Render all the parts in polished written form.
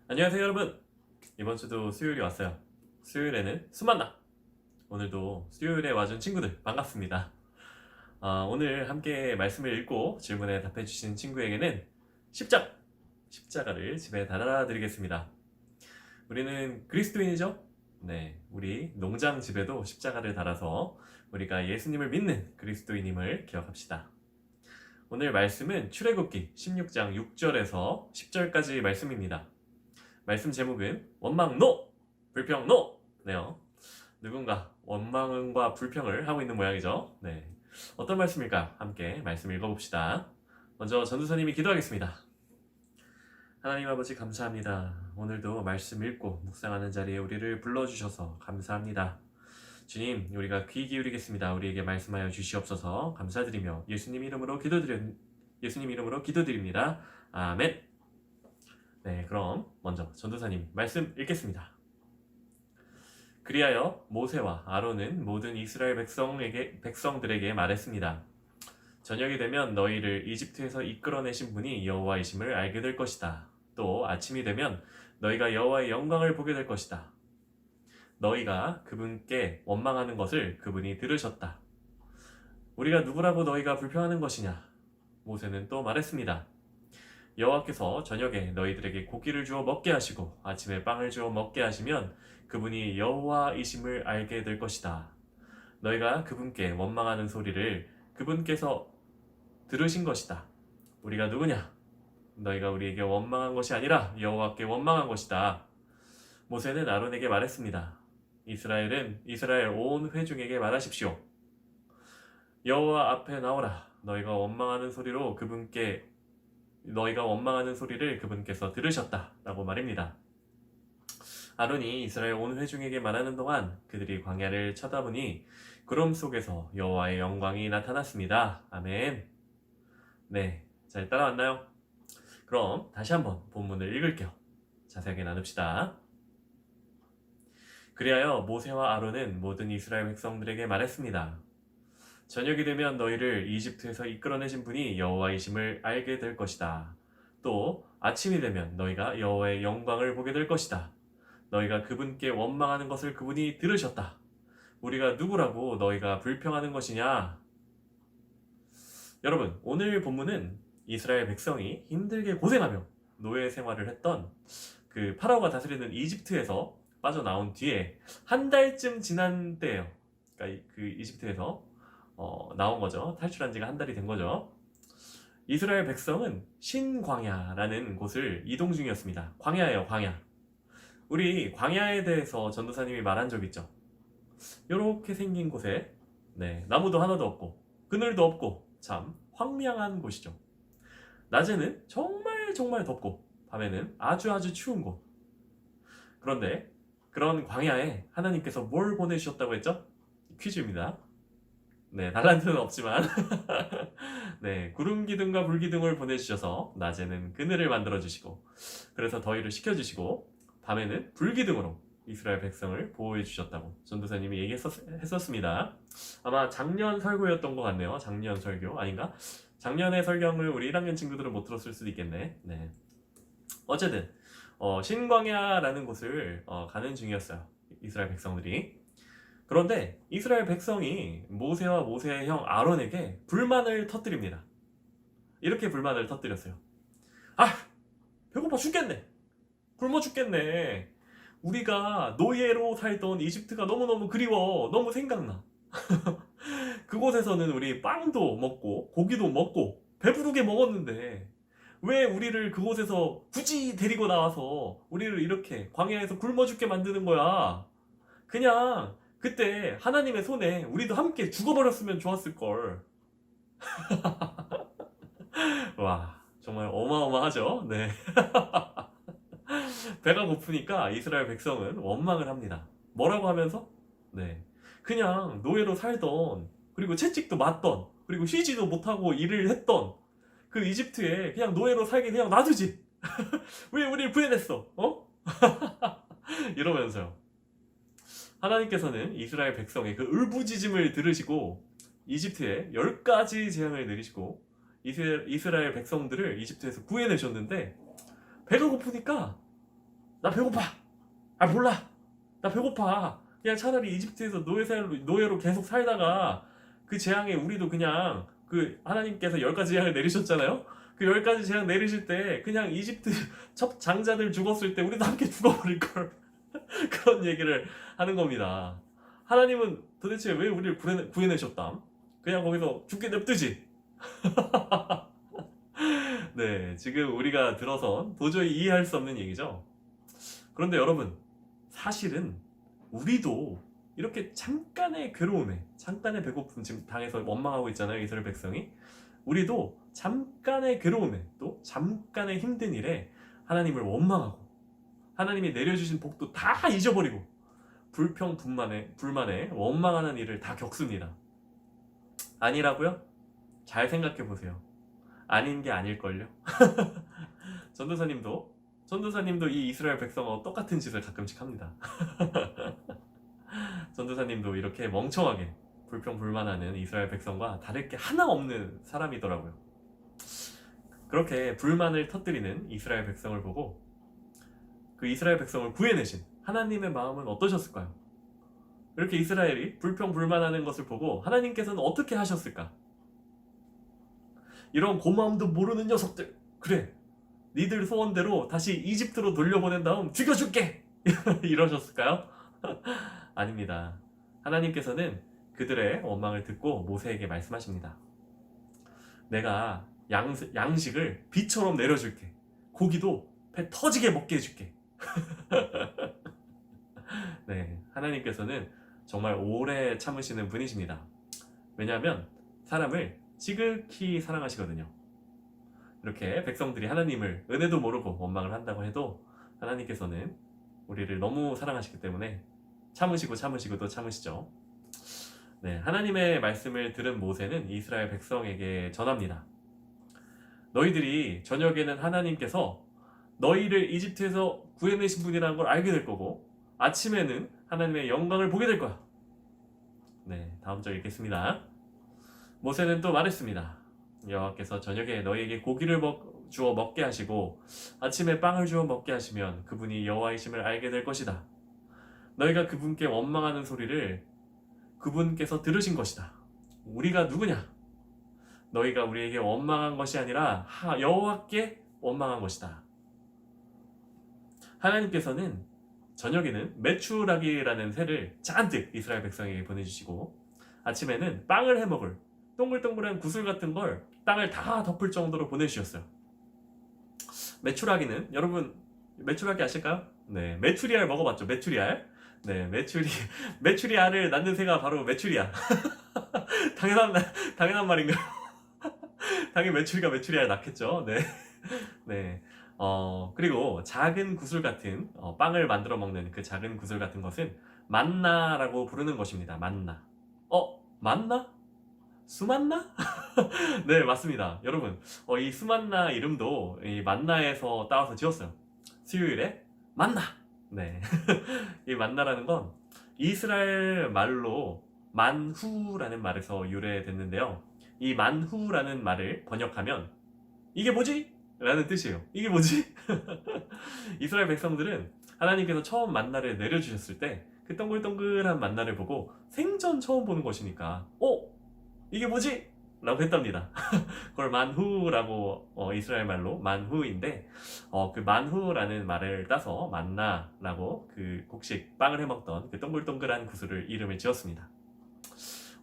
안녕하세요 여러분. 이번 주도 수요일이 왔어요. 수요일에는 수만나. 오늘도 수요일에 와준 친구들 반갑습니다. 오늘 함께 말씀을 읽고 질문에 답해주신 친구에게는 십자가를 집에 달아 드리겠습니다. 우리는 그리스도인이죠? 네, 우리 농장 집에도 십자가를 달아서 우리가 예수님을 믿는 그리스도인임을 기억합시다. 오늘 말씀은 출애굽기 16장 6절에서 10절까지 말씀입니다. 말씀 제목은 원망 NO! 불평 NO! 네요. 누군가 원망과 불평을 하고 있는 모양이죠. 네, 어떤 말씀일까요? 함께 말씀 읽어봅시다. 먼저 전도사님이 기도하겠습니다. 하나님 아버지 감사합니다. 오늘도 말씀 읽고 묵상하는 자리에 우리를 불러주셔서 감사합니다. 주님, 우리가 귀 기울이겠습니다. 우리에게 말씀하여 주시옵소서. 감사드리며 예수님 이름으로 기도드립니다. 아멘. 네, 그럼 먼저 전도사님 말씀 읽겠습니다. 그리하여 모세와 아론은 모든 이스라엘 백성들에게 말했습니다. 저녁이 되면 너희를 이집트에서 이끌어내신 분이 여호와이심을 알게 될 것이다. 또 아침이 되면 너희가 여호와의 영광을 보게 될 것이다. 너희가 그분께 원망하는 것을 그분이 들으셨다. 우리가 누구라고 너희가 불평하는 것이냐? 모세는 또 말했습니다. 여호와께서 저녁에 너희들에게 고기를 주어 먹게 하시고 아침에 빵을 주어 먹게 하시면 그분이 여호와이심을 알게 될 것이다. 너희가 그분께 원망하는 소리를 그분께서 들으신 것이다. 우리가 누구냐? 너희가 우리에게 원망한 것이 아니라 여호와께 원망한 것이다. 모세는 아론에게 말했습니다. 이스라엘 온 회중에게 말하십시오. 여호와 앞에 나오라. 너희가 원망하는 소리를 그분께서 들으셨다 라고 말입니다. 아론이 이스라엘 온 회중에게 말하는 동안 그들이 광야를 쳐다보니 구름 속에서 여호와의 영광이 나타났습니다. 아멘. 네, 잘 따라왔나요? 그럼 다시 한번 본문을 읽을게요. 자세하게 나눕시다. 그리하여 모세와 아론은 모든 이스라엘 백성들에게 말했습니다. 저녁이 되면 너희를 이집트에서 이끌어내신 분이 여호와이심을 알게 될 것이다. 또 아침이 되면 너희가 여호와의 영광을 보게 될 것이다. 너희가 그분께 원망하는 것을 그분이 들으셨다. 우리가 누구라고 너희가 불평하는 것이냐? 여러분, 오늘 본문은 이스라엘 백성이 힘들게 고생하며 노예 생활을 했던 그 파라오가 다스리는 이집트에서 빠져나온 뒤에 한 달쯤 지난 때예요. 그러니까 그 이집트에서 나온 거죠. 탈출한 지가 한 달이 된 거죠. 이스라엘 백성은 신광야라는 곳을 이동 중이었습니다. 광야예요, 광야. 우리 광야에 대해서 전도사님이 말한 적 있죠. 이렇게 생긴 곳에 나무도 하나도 없고 그늘도 없고 참 황량한 곳이죠. 낮에는 정말 덥고 밤에는 아주 추운 곳. 그런데 그런 광야에 하나님께서 뭘 보내주셨다고 했죠? 퀴즈입니다. 네, 달란트는 없지만 구름 기둥과 불 기둥을 보내주셔서 낮에는 그늘을 만들어 주시고 그래서 더위를 식혀주시고 밤에는 불 기둥으로 이스라엘 백성을 보호해 주셨다고 전도사님이 얘기했었습니다. 아마 작년 설교였던 것 같네요. 작년 설교 아닌가? 작년의 설교를 우리 1학년 친구들은 못 들었을 수도 있겠네. 네. 어쨌든 신광야라는 곳을 가는 중이었어요. 이스라엘 백성들이. 그런데 이스라엘 백성이 모세와 모세의 형 아론에게 불만을 터뜨립니다. 이렇게 불만을 터뜨렸어요. 배고파 죽겠네. 굶어 죽겠네. 우리가 노예로 살던 이집트가 너무너무 그리워. 너무 생각나. 그곳에서는 우리 빵도 먹고 고기도 먹고 배부르게 먹었는데 왜 우리를 그곳에서 굳이 데리고 나와서 우리를 이렇게 광야에서 굶어 죽게 만드는 거야. 그냥 그때 하나님의 손에 우리도 함께 죽어버렸으면 좋았을걸. 와, 정말 어마어마하죠. 네. 배가 고프니까 이스라엘 백성은 원망을 합니다. 뭐라고 하면서? 그냥 노예로 살던, 그리고 채찍도 맞던, 그리고 쉬지도 못하고 일을 했던 그 이집트에 그냥 노예로 살게 그냥 놔두지. 왜 우리를 구해냈어? 이러면서요. 하나님께서는 이스라엘 백성의 그 울부짖음을 들으시고 이집트에 10가지 재앙을 내리시고 이스라엘 백성들을 이집트에서 구해내셨는데 배가 고프니까 나 배고파. 아 몰라. 나 배고파. 그냥 차라리 이집트에서 노예로 계속 살다가 그 재앙에 우리도 그냥 그 하나님께서 10가지 재앙을 내리셨잖아요. 그 10가지 재앙 내리실 때 그냥 이집트 첫 장자들 죽었을 때 우리도 함께 죽어버릴 걸. 그런 얘기를 하는 겁니다. 하나님은 도대체 왜 우리를 구해내셨담? 그냥 거기서 죽게 냅두지. 네, 지금 우리가 들어선 도저히 이해할 수 없는 얘기죠. 그런데 여러분, 사실은 우리도 이렇게 잠깐의 괴로움에, 잠깐의 배고픔 지금 당해서 원망하고 있잖아요, 이스라엘 백성이. 우리도 잠깐의 괴로움에, 또 잠깐의 힘든 일에 하나님을 원망하고 하나님이 내려주신 복도 다 잊어버리고 불만에 원망하는 일을 다 겪습니다. 아니라고요? 잘 생각해 보세요. 아닌 게 아닐걸요? 전도사님도 이 이스라엘 백성하고 똑같은 짓을 가끔씩 합니다. 전도사님도 이렇게 멍청하게 불평불만하는 이스라엘 백성과 다를 게 하나 없는 사람이더라고요. 그렇게 불만을 터뜨리는 이스라엘 백성을 보고 그 이스라엘 백성을 구해내신 하나님의 마음은 어떠셨을까요? 이렇게 이스라엘이 불평불만하는 것을 보고 하나님께서는 어떻게 하셨을까? 이런 고마움도 모르는 녀석들, 그래, 니들 소원대로 다시 이집트로 돌려보낸 다음 죽여줄게! 이러셨을까요? 아닙니다. 하나님께서는 그들의 원망을 듣고 모세에게 말씀하십니다. 내가 양식을 비처럼 내려줄게. 고기도 배 터지게 먹게 해줄게. 네, 하나님께서는 정말 오래 참으시는 분이십니다. 왜냐하면 사람을 지극히 사랑하시거든요. 이렇게 백성들이 하나님을 은혜도 모르고 원망을 한다고 해도 하나님께서는 우리를 너무 사랑하시기 때문에 참으시고 또 참으시죠. 네, 하나님의 말씀을 들은 모세는 이스라엘 백성에게 전합니다. 너희들이 저녁에는 하나님께서 너희를 이집트에서 구해내신 분이라는 걸 알게 될 거고 아침에는 하나님의 영광을 보게 될 거야. 네, 다음 절 읽겠습니다. 모세는 또 말했습니다. 여호와께서 저녁에 너희에게 고기를 주어 먹게 하시고 아침에 빵을 주어 먹게 하시면 그분이 여호와이심을 알게 될 것이다. 너희가 그분께 원망하는 소리를 그분께서 들으신 것이다. 우리가 누구냐? 너희가 우리에게 원망한 것이 아니라 여호와께 원망한 것이다. 하나님께서는 저녁에는 메추라기라는 새를 잔뜩 이스라엘 백성에게 보내주시고 아침에는 빵을 해먹을 동글동글한 구슬 같은 걸 땅을 다 덮을 정도로 보내주셨어요. 메추라기는 여러분 메추라기 아실까요? 네, 메추리알 먹어봤죠? 메추리알. 네, 메추리알을 낳는 새가 바로 메추리야. 당연한 말인가요? 당연히 메추리가 메추리알 낳겠죠. 네. 네. 그리고 작은 구슬 같은 빵을 만들어 먹는 그 작은 구슬 같은 것은 만나라고 부르는 것입니다. 만나. 만나? 수만나? 네, 맞습니다. 여러분, 이 수만나 이름도 이 만나에서 따와서 지었어요. 수요일에 만나. 네. 이 만나라는 건 이스라엘 말로 만후라는 말에서 유래됐는데요. 이 만후라는 말을 번역하면 이게 뭐지? 라는 뜻이에요. 이게 뭐지? 이스라엘 백성들은 하나님께서 처음 만나를 내려주셨을 때 그 동글동글한 만나를 보고 생전 처음 보는 것이니까 이게 뭐지? 라고 했답니다. 그걸 만후라고 이스라엘 말로 만후인데 그 만후라는 말을 따서 만나라고 그 곡식 빵을 해먹던 그 동글동글한 구슬을 이름을 지었습니다.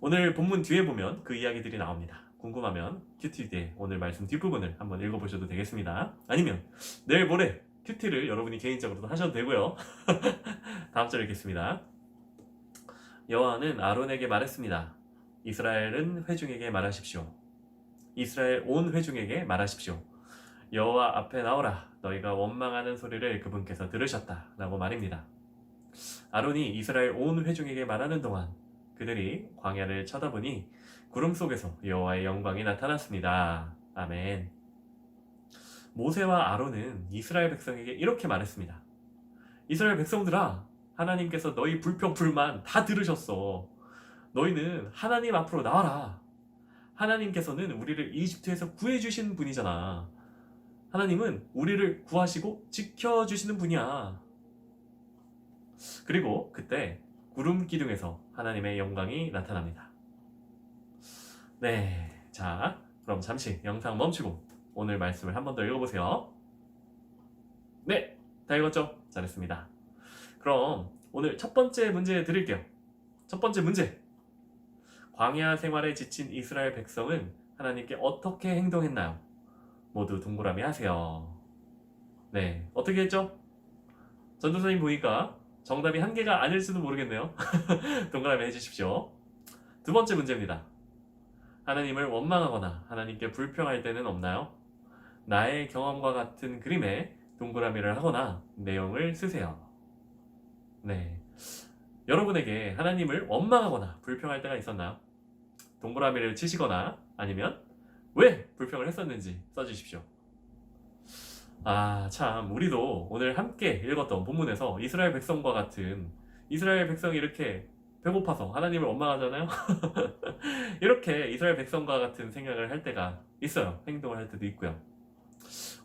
오늘 본문 뒤에 보면 그 이야기들이 나옵니다. 궁금하면 큐티에 오늘 말씀 뒷부분을 한번 읽어보셔도 되겠습니다. 아니면 내일 모레 큐티를 여러분이 개인적으로도 하셔도 되고요. 다음 절 읽겠습니다. 여호와는 아론에게 말했습니다. 이스라엘 온 회중에게 말하십시오. 여호와 앞에 나오라. 너희가 원망하는 소리를 그분께서 들으셨다. 라고 말입니다. 아론이 이스라엘 온 회중에게 말하는 동안 그들이 광야를 쳐다보니 구름 속에서 여호와의 영광이 나타났습니다. 아멘. 모세와 아론은 이스라엘 백성에게 이렇게 말했습니다. 이스라엘 백성들아, 하나님께서 너희 불평 불만 다 들으셨어. 너희는 하나님 앞으로 나와라. 하나님께서는 우리를 이집트에서 구해주신 분이잖아. 하나님은 우리를 구하시고 지켜주시는 분이야. 그리고 그때 구름 기둥에서 하나님의 영광이 나타납니다. 네, 자, 그럼 잠시 영상 멈추고 오늘 말씀을 한 번 더 읽어보세요. 네, 다 읽었죠? 잘했습니다. 그럼 오늘 첫 번째 문제 드릴게요. 첫 번째 문제. 광야 생활에 지친 이스라엘 백성은 하나님께 어떻게 행동했나요? 모두 동그라미 하세요. 네, 어떻게 했죠? 전도사님 보니까 정답이 한 개가 아닐지도 모르겠네요. 동그라미 해주십시오. 두 번째 문제입니다. 하나님을 원망하거나 하나님께 불평할 때는 없나요? 나의 경험과 같은 그림에 동그라미를 하거나 내용을 쓰세요. 네, 여러분에게 하나님을 원망하거나 불평할 때가 있었나요? 동그라미를 치시거나 아니면 왜 불평을 했었는지 써주십시오. 아, 참, 우리도 오늘 함께 읽었던 본문에서 이스라엘 백성과 같은, 이스라엘 백성이 이렇게 배고파서 하나님을 원망하잖아요. 이렇게 이스라엘 백성과 같은 생각을 할 때가 있어요. 행동을 할 때도 있고요.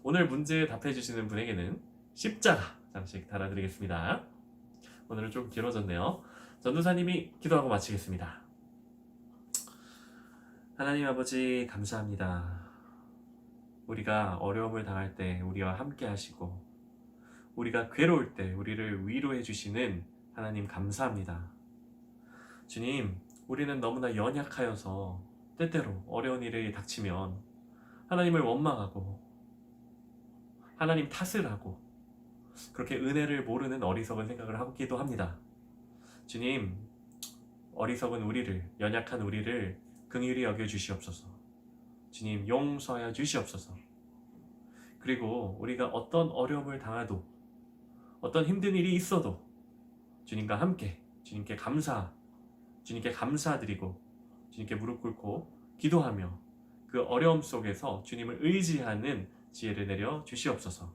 오늘 문제에 답해 주시는 분에게는 십자가 장식 달아드리겠습니다. 오늘은 좀 길어졌네요. 전도사님이 기도하고 마치겠습니다. 하나님 아버지, 감사합니다. 우리가 어려움을 당할 때 우리와 함께 하시고, 우리가 괴로울 때 우리를 위로해 주시는 하나님 감사합니다. 주님, 우리는 너무나 연약하여서 때때로 어려운 일이 닥치면 하나님을 원망하고 하나님 탓을 하고 그렇게 은혜를 모르는 어리석은 생각을 하기도 합니다. 주님, 어리석은 우리를, 연약한 우리를 긍휼히 여겨 주시옵소서. 주님, 용서하여 주시옵소서. 그리고 우리가 어떤 어려움을 당해도, 어떤 힘든 일이 있어도 주님과 함께 주님께 감사드리고 주님께 무릎 꿇고 기도하며 그 어려움 속에서 주님을 의지하는 지혜를 내려 주시옵소서.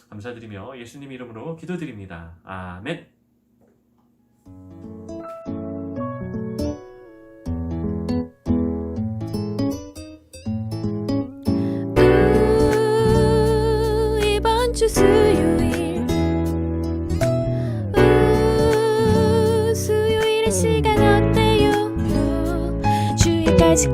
감사드리며 예수님 이름으로 기도드립니다. 아멘. 이번 주 수요일 수요일의 시간 어때요? 주일까지